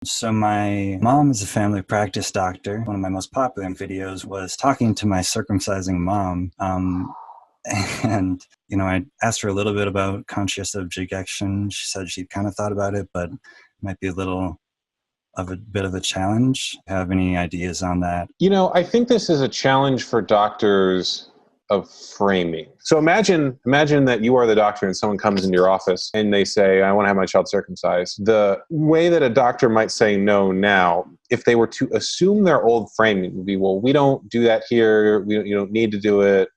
So my mom is a family practice doctor. One of my most popular videos was talking to my circumcising mom. And, I asked her a little bit about conscious objection. She said she'd kind of thought about it, but might be a little of a bit of a challenge. Have any ideas on that? I think this is a challenge for doctors of framing. So imagine that you are the doctor and someone comes into your office and they say, I want to have my child circumcised. The way that a doctor might say no now, if they were to assume their old framing, would be, well, we don't do that here. You don't need to do it.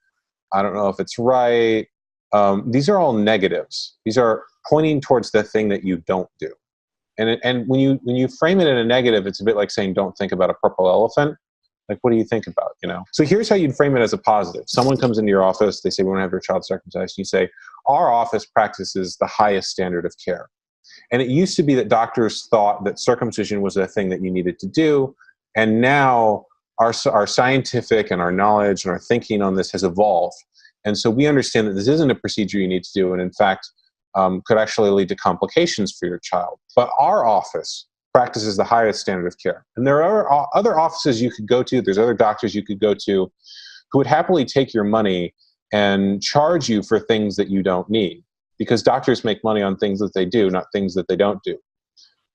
I don't know if it's right. These are all negatives. These are pointing towards the thing that you don't do. And when you frame it in a negative, it's a bit like saying, don't think about a purple elephant. Like, what do you think about, So here's how you'd frame it as a positive. Someone comes into your office, they say, we want to have your child circumcised. You say, our office practices the highest standard of care. And it used to be that doctors thought that circumcision was a thing that you needed to do. And now our scientific and our knowledge and our thinking on this has evolved. And so we understand that this isn't a procedure you need to do. And in fact, could actually lead to complications for your child. But our office practices the highest standard of care. And there are other offices you could go to, there's other doctors you could go to who would happily take your money and charge you for things that you don't need. Because doctors make money on things that they do, not things that they don't do.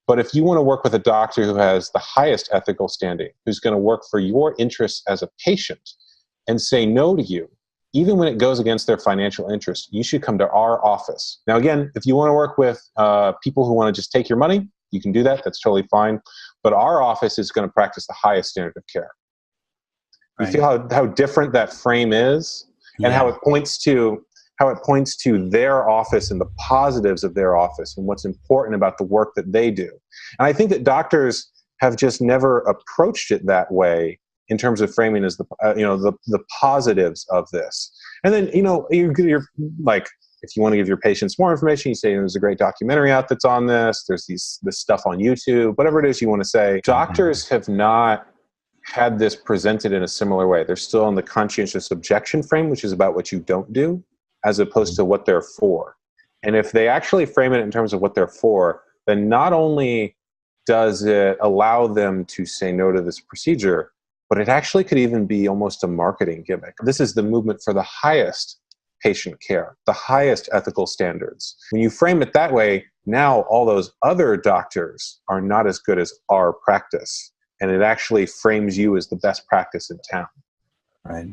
But if you want to work with a doctor who has the highest ethical standing, who's going to work for your interests as a patient and say no to you, even when it goes against their financial interest, you should come to our office. Now, again, if you want to work with people who want to just take your money, you can do that. That's totally fine. But our office is going to practice the highest standard of care. Right. You feel how different that frame is, and how it points to their office and the positives of their office and what's important about the work that they do. And I think that doctors have just never approached it that way in terms of framing as the positives of this. And then, you're like, if you want to give your patients more information, you say, there's a great documentary out that's on this. There's this stuff on YouTube, whatever it is you want to say. Doctors have not had this presented in a similar way. They're still in the conscientious objection frame, which is about what you don't do, as opposed to what they're for. And if they actually frame it in terms of what they're for, then not only does it allow them to say no to this procedure, but it actually could even be almost a marketing gimmick. This is the movement for the highest patient care, the highest ethical standards. When you frame it that way, now all those other doctors are not as good as our practice. And it actually frames you as the best practice in town. Right.